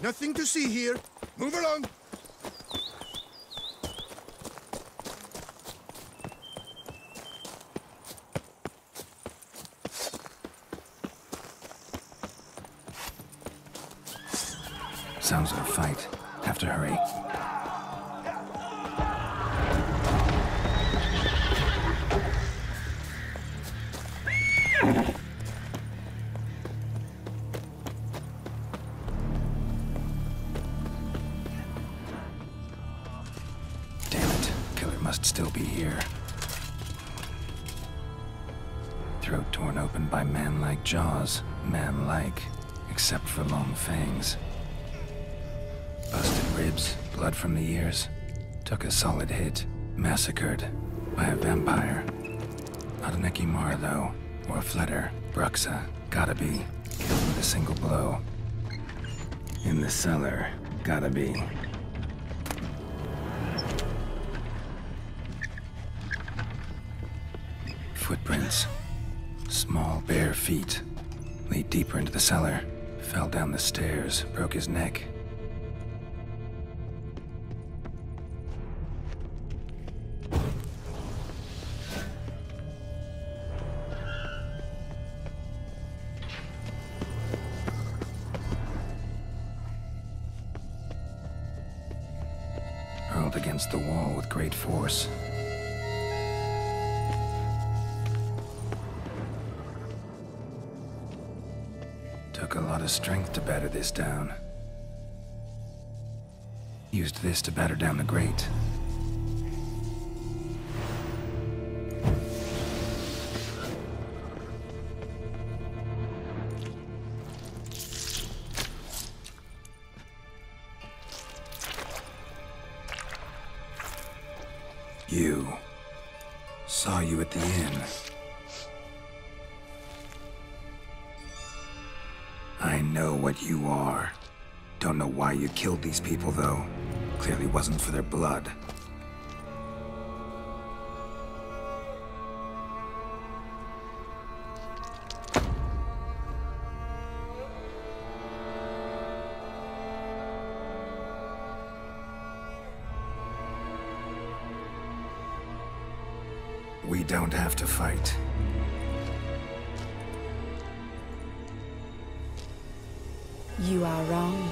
Nothing to see here. Move along. Sounds like a fight. Have to hurry. Damn it. Killer must still be here. Throat torn open by man-like jaws. Man-like, except for long fangs. Busted ribs, blood from the ears. Took a solid hit. Massacred by a vampire. Not an Ekimar, though, or a Fletter. Bruxa, gotta be. Killed with a single blow. In the cellar, gotta be. Footprints. Small, bare feet. Lead deeper into the cellar. Fell down the stairs, broke his neck. Hurled against the wall with great force. Took a lot of strength to batter this down. Used this to batter down the grate. You. Saw you at the inn. I know what you are. Don't know why you killed these people, though. Clearly wasn't for their blood. We don't have to fight. You are wrong.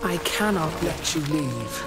I cannot let you leave.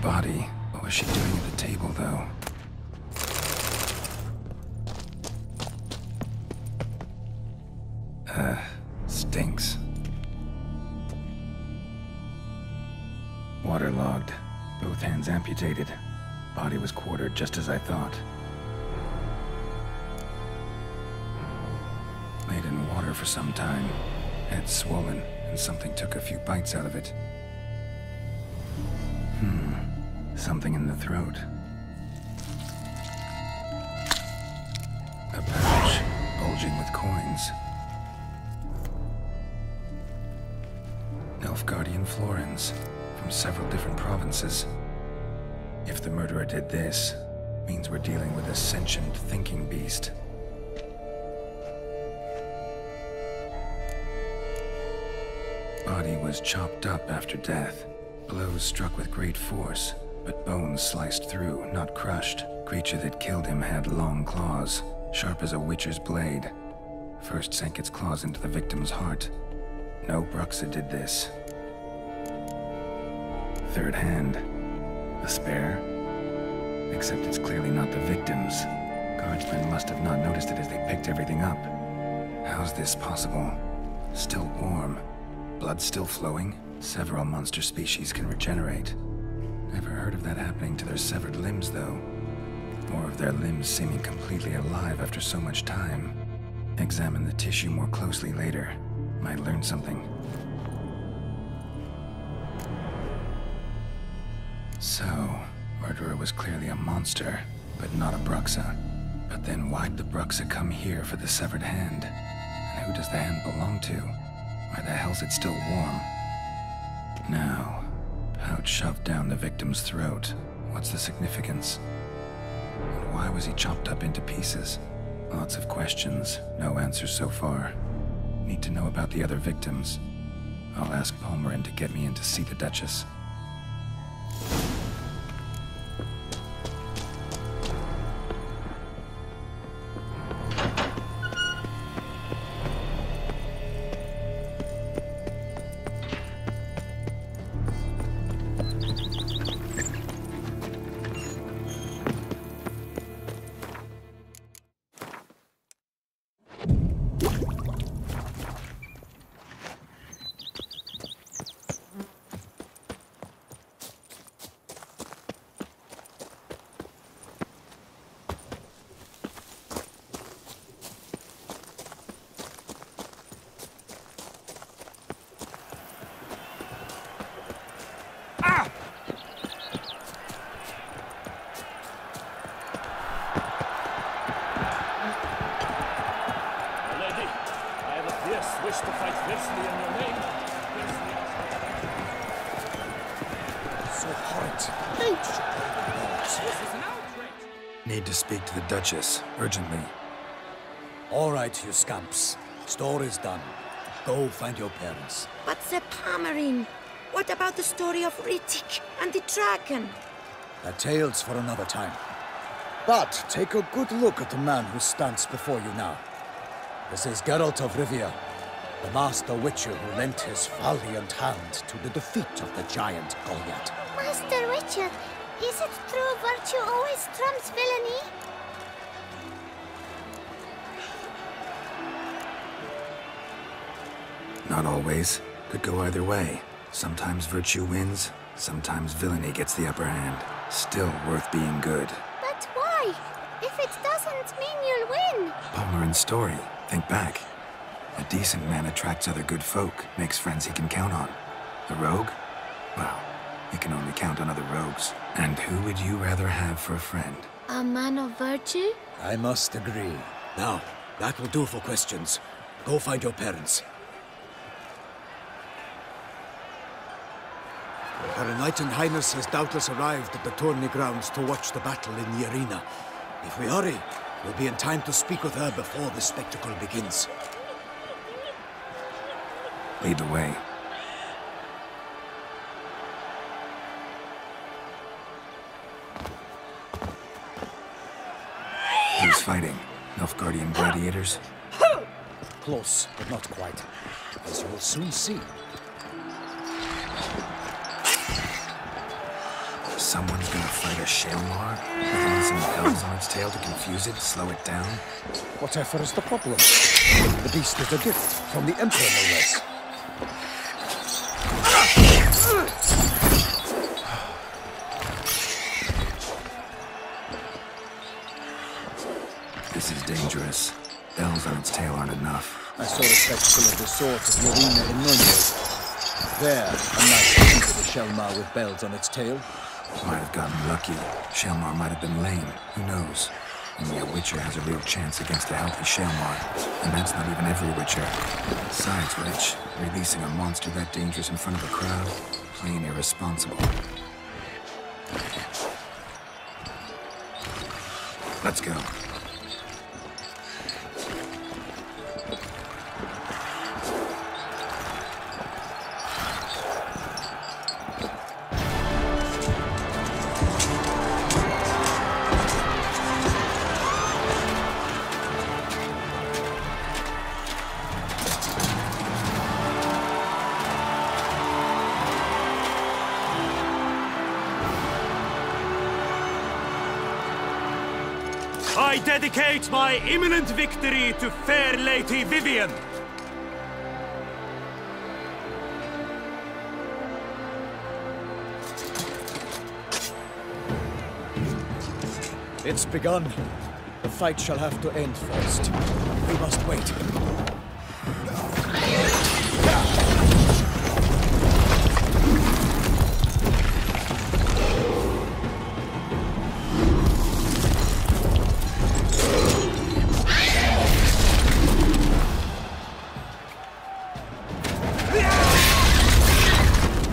body. What was she doing at the table, though? Stinks. Waterlogged. Both hands amputated. Body was quartered just as I thought. Laid in water for some time. Head swollen, and something took a few bites out of it. Something in the throat. A pouch, bulging with coins. Nilfgaardian florins, from several different provinces. If the murderer did this, means we're dealing with a sentient thinking beast. Body was chopped up after death. Blows struck with great force, but bones sliced through, not crushed. Creature that killed him had long claws, sharp as a witcher's blade. First sank its claws into the victim's heart. No Bruxa did this. Third hand. A spare? Except it's clearly not the victim's. Guardsmen must have not noticed it as they picked everything up. How's this possible? Still warm. Blood still flowing? Several monster species can regenerate. Never heard of that happening to their severed limbs, though. Or of their limbs seeming completely alive after so much time. Examine the tissue more closely later. Might learn something. So, murderer was clearly a monster, but not a Bruxa. But then why'd the Bruxa come here for the severed hand? And who does the hand belong to? Why the hell's it still warm? Now, pouch shoved down the victim's throat. What's the significance? And why was he chopped up into pieces? Lots of questions, no answers so far. Need to know about the other victims. I'll ask Palmerin to get me in to see the Duchess. Wish to fight fiercely in your name. So hot. This is an outrage. Need to speak to the Duchess, urgently. All right, you scamps. Story's done. Go find your parents. But Sir Palmerin, what about the story of Riddick and the dragon? A tale's for another time. But take a good look at the man who stands before you now. This is Geralt of Rivia, the master witcher who lent his valiant hand to the defeat of the giant Goliath. Master Witcher, is it true virtue always trumps villainy? Not always. Could go either way. Sometimes virtue wins, sometimes villainy gets the upper hand. Still worth being good. But why? If it doesn't mean you'll win. Palmerin's story. Think back. A decent man attracts other good folk, makes friends he can count on. A rogue? Well, he can only count on other rogues. And who would you rather have for a friend? A man of virtue? I must agree. Now, that will do for questions. Go find your parents. Her Knight and Highness has doubtless arrived at the tourney grounds to watch the battle in the arena. If we hurry, we'll be in time to speak with her before the spectacle begins. Lead the way. Who's fighting? Nilfgaardian gladiators? Close, but not quite. As you will soon see. Someone's gonna fight a Shaelmaar? With some bells on its tail to confuse it, slow it down? Whatever is the problem? The beast is a gift from the Emperor, no less. This is dangerous. Bells on its tail aren't enough. I saw a spectacle of the sort at Yarina in Nunez. There, a knight defeated a Shaelmaar with bells on its tail. Might have gotten lucky. Shaelmaar might have been lame. Who knows? Only a Witcher has a real chance against a healthy Shaelmaar. And that's not even every Witcher. Besides which, releasing a monster that dangerous in front of a crowd, plain irresponsible. Let's go. I dedicate my imminent victory to fair Lady Vivienne. It's begun. The fight shall have to end first. We must wait.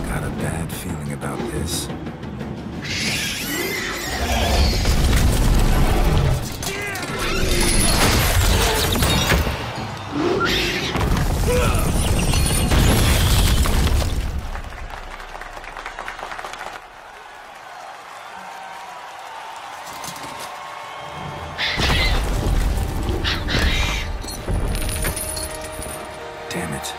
Got a bad feeling about this. Damn it.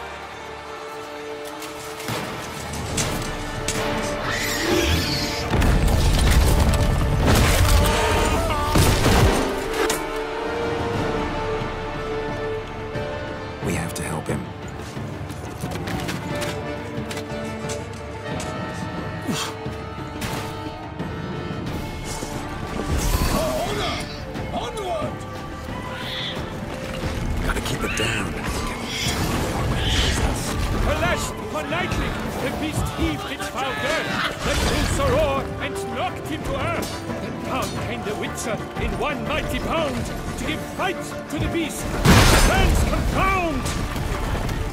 We have to help him. Onward! Gotta keep it down. Alas, for lightning, the beast heaved its foul girth, let loose a roar, and knocked him to earth. Then down came the Witcher in one mighty bound, to give fight to the beast. Hands confound!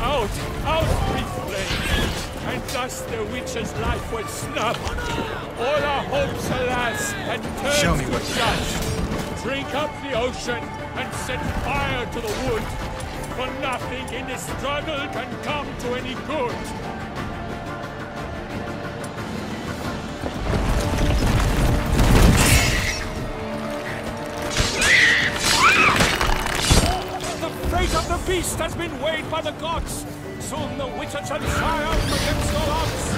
Out, out with flame, and thus the Witcher's life was snubbed. All our hopes, alas, and turned Show me to what you dust. Drink up the ocean, and set fire to the wood. For nothing in this struggle can come to any good. The fate of the beast has been weighed by the gods. Soon the Witcher shall triumph against all odds.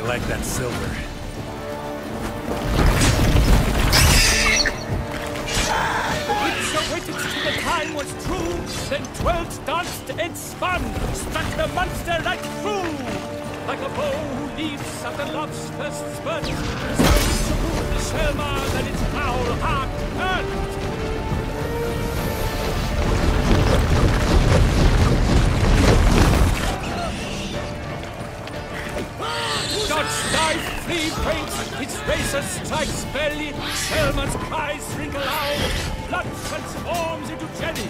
Like that silver. The Witcher waited till the time was true, then twirled, danced, and spun, struck the monster right through. Like a bow leaves at the love's first spurt, so to move the Selma that its foul heart turned. Dodge, dive, flee, feint, its razor strikes belly, Selma's cries ring aloud, blood transforms into jelly.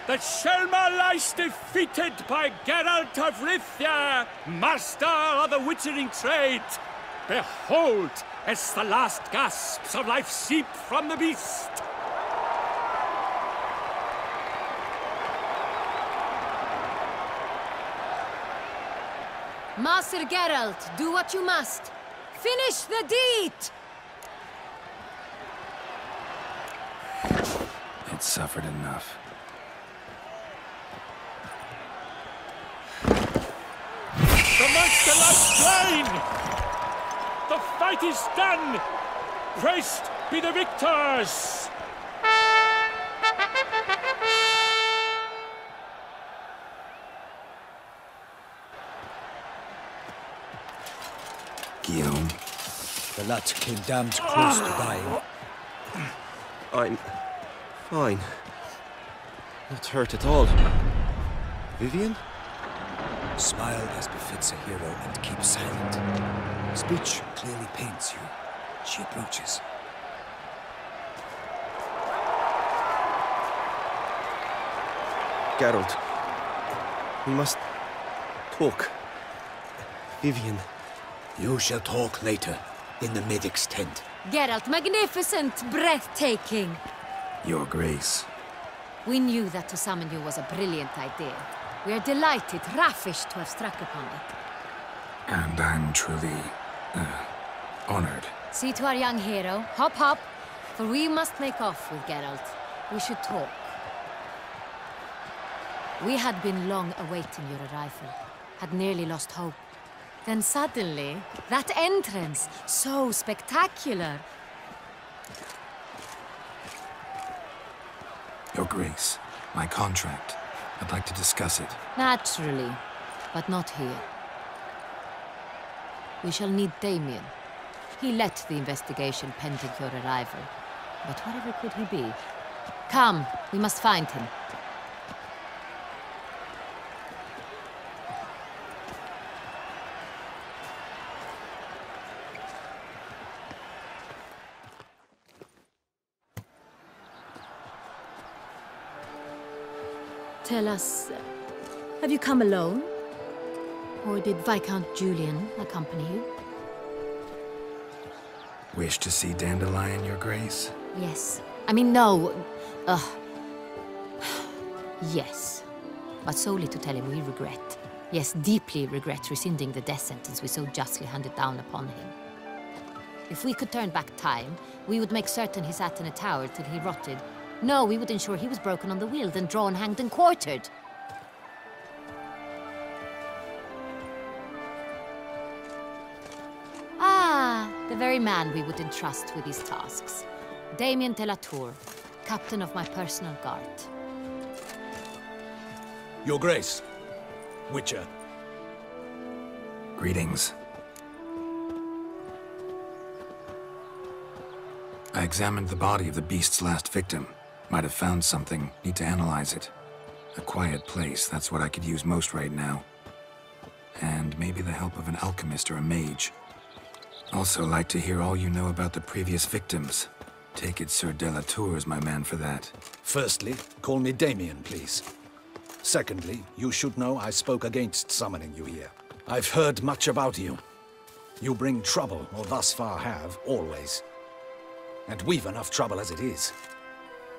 The Selma lies defeated by Geralt of Rivia, master of the witchering trade. Behold, as the last gasps of life seep from the beast. Master Geralt, do what you must. Finish the deed! It suffered enough. The monster lies slain! The fight is done! Praised be the victors! Guillaume. The lad came damned close to dying. I'm fine. Not hurt at all. Vivienne? Smile as befits a hero and keep silent. Speech clearly pains you. She approaches. Geralt. We must talk. Vivienne. You shall talk later, in the medic's tent. Geralt, magnificent, breathtaking. Your Grace. We knew that to summon you was a brilliant idea. We are delighted, ravished to have struck upon it. And I'm truly, honored. See to our young hero. Hop, hop. For we must make off with Geralt. We should talk. We had been long awaiting your arrival. Had nearly lost hope. Then suddenly, that entrance, so spectacular. Your Grace, my contract. I'd like to discuss it. Naturally, but not here. We shall need Damien. He led the investigation pending your arrival. But whatever could he be? Come, we must find him. Tell us, have you come alone? Or did Viscount Julian accompany you? Wish to see Dandelion, Your Grace? Yes. I mean, no. Yes. But solely to tell him we regret. Yes, deeply regret rescinding the death sentence we so justly handed down upon him. If we could turn back time, we would make certain he sat in a tower till he rotted. No, we would ensure he was broken on the wheel, then drawn, hanged, and quartered. Ah, the very man we would entrust with these tasks. Damien de la Tour, captain of my personal guard. Your Grace, Witcher. Greetings. I examined the body of the beast's last victim. Might have found something. Need to analyze it. A quiet place, that's what I could use most right now. And maybe the help of an alchemist or a mage. Also like to hear all you know about the previous victims. Take it Sir Delatour is my man for that. Firstly, call me Damien, please. Secondly, you should know I spoke against summoning you here. I've heard much about you. You bring trouble, or thus far have, always. And we've enough trouble as it is.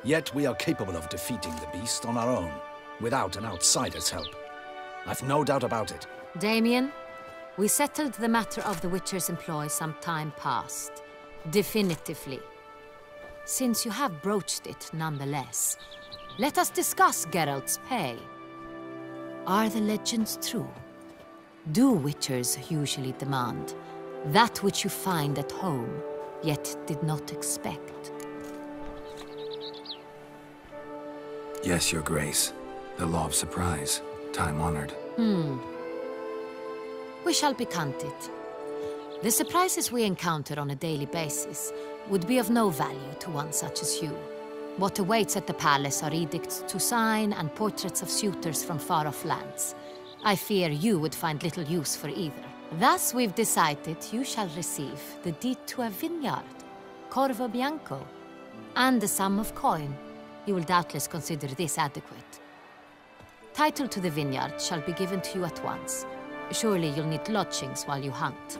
Yet we are capable of defeating the beast on our own, without an outsider's help. I've no doubt about it. Damien, we settled the matter of the Witcher's employ some time past. Definitively. Since you have broached it nonetheless, let us discuss Geralt's pay. Are the legends true? Do Witchers usually demand that which you find at home, yet did not expect? Yes, Your Grace. The law of surprise. Time-honored. We shall be candid. The surprises we encounter on a daily basis would be of no value to one such as you. What awaits at the palace are edicts to sign and portraits of suitors from far-off lands. I fear you would find little use for either. Thus, we've decided you shall receive the deed to a vineyard, Corvo Bianco, and the sum of coin. You will doubtless consider this adequate. Title to the vineyard shall be given to you at once. Surely you'll need lodgings while you hunt.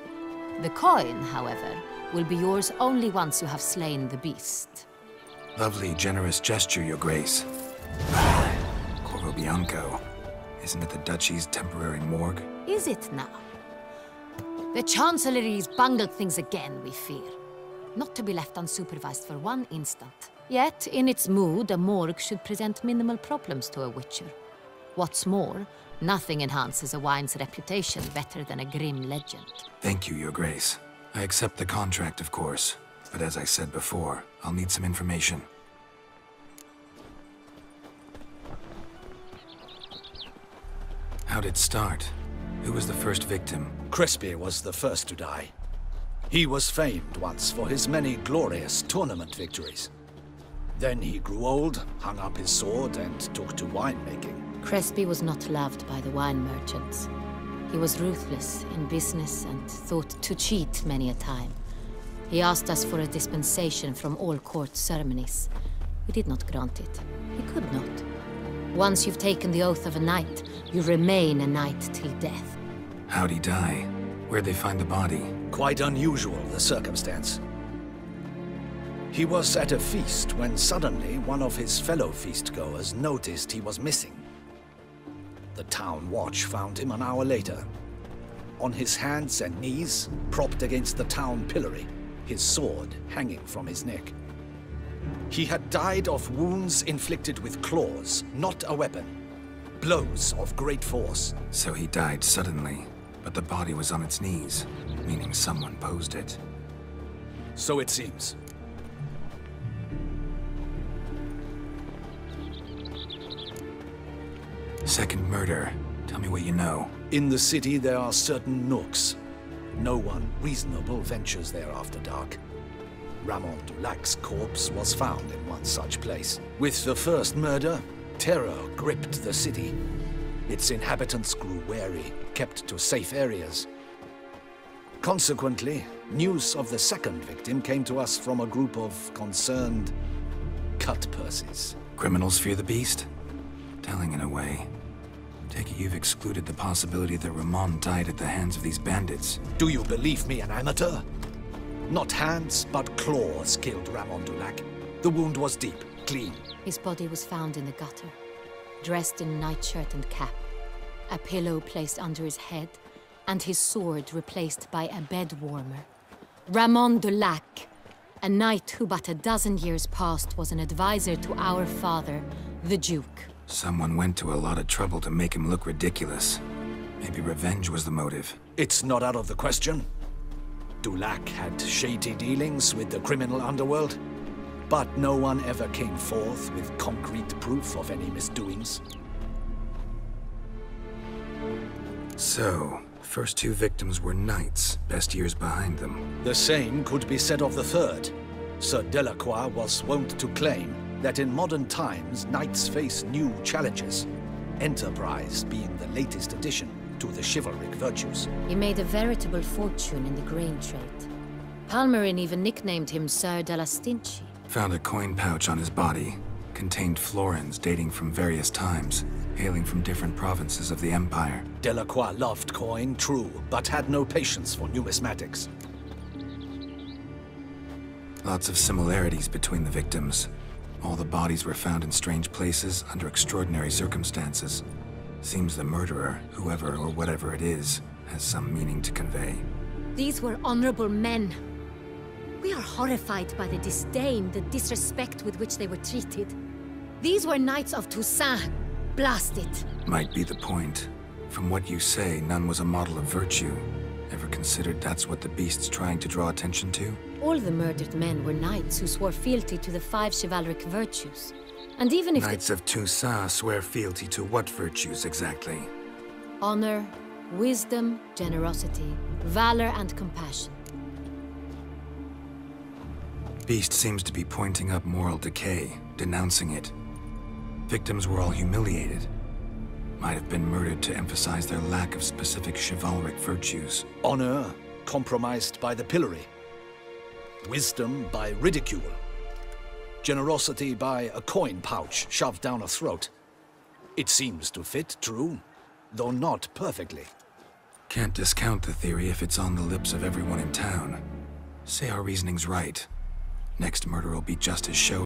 The coin, however, will be yours only once you have slain the beast. Lovely, generous gesture, Your Grace. Corvo Bianco. Isn't it the Duchy's temporary morgue? Is it now? The Chancellery's bungled things again, we fear. Not to be left unsupervised for one instant. Yet, in its mood, a morgue should present minimal problems to a Witcher. What's more, nothing enhances a wine's reputation better than a grim legend. Thank you, Your Grace. I accept the contract, of course. But as I said before, I'll need some information. How'd it start? Who was the first victim? Crespi was the first to die. He was famed once for his many glorious tournament victories. Then he grew old, hung up his sword, and took to winemaking. Crespi was not loved by the wine merchants. He was ruthless in business and thought to cheat many a time. He asked us for a dispensation from all court ceremonies. We did not grant it. He could not. Once you've taken the oath of a knight, you remain a knight till death. How'd he die? Where'd they find the body? Quite unusual, the circumstance. He was at a feast when suddenly one of his fellow feastgoers noticed he was missing. The town watch found him an hour later. On his hands and knees, propped against the town pillory, his sword hanging from his neck. He had died of wounds inflicted with claws, not a weapon. Blows of great force. So he died suddenly, but the body was on its knees, meaning someone posed it. So it seems. Second murder. Tell me what you know. In the city there are certain nooks. No one reasonable ventures there after dark. Ramon Dulac's corpse was found in one such place. With the first murder, terror gripped the city. Its inhabitants grew wary, kept to safe areas. Consequently, news of the second victim came to us from a group of concerned cut-purses. Criminals fear the beast? Telling in a way. Take it you've excluded the possibility that Ramon died at the hands of these bandits. Do you believe me, an amateur? Not hands, but claws killed Ramon Dulac. The wound was deep, clean. His body was found in the gutter, dressed in nightshirt and cap, a pillow placed under his head, and his sword replaced by a bed warmer. Ramon Dulac, a knight who but a dozen years past was an advisor to our father, the Duke. Someone went to a lot of trouble to make him look ridiculous. Maybe revenge was the motive. It's not out of the question. Dulac had shady dealings with the criminal underworld, but no one ever came forth with concrete proof of any misdoings. So, first two victims were knights, best years behind them. The same could be said of the third. Sir Delacroix was wont to claim that in modern times, knights face new challenges, enterprise being the latest addition to the chivalric virtues. He made a veritable fortune in the grain trade. Palmerin even nicknamed him Sir della Stinci. Found a coin pouch on his body. Contained florins dating from various times, hailing from different provinces of the Empire. Delacroix loved coin, true, but had no patience for numismatics. Lots of similarities between the victims. All the bodies were found in strange places under extraordinary circumstances. Seems the murderer, whoever or whatever it is, has some meaning to convey. These were honorable men. We are horrified by the disdain, the disrespect with which they were treated. These were knights of Toussaint. Blast it. Might be the point. From what you say, none was a model of virtue. Ever considered that's what the beast's trying to draw attention to? All the murdered men were knights who swore fealty to the 5 chivalric virtues. And even if Knights of Toussaint swear fealty to what virtues exactly? honor, wisdom, generosity, valor, and compassion. Beast seems to be pointing up moral decay, denouncing it. Victims were all humiliated. Might have been murdered to emphasize their lack of specific chivalric virtues. Honor compromised by the pillory. Wisdom by ridicule. Generosity by a coin pouch shoved down a throat. It seems to fit, true, though not perfectly. Can't discount the theory if it's on the lips of everyone in town. Say our reasoning's right. Next murder will be just as showy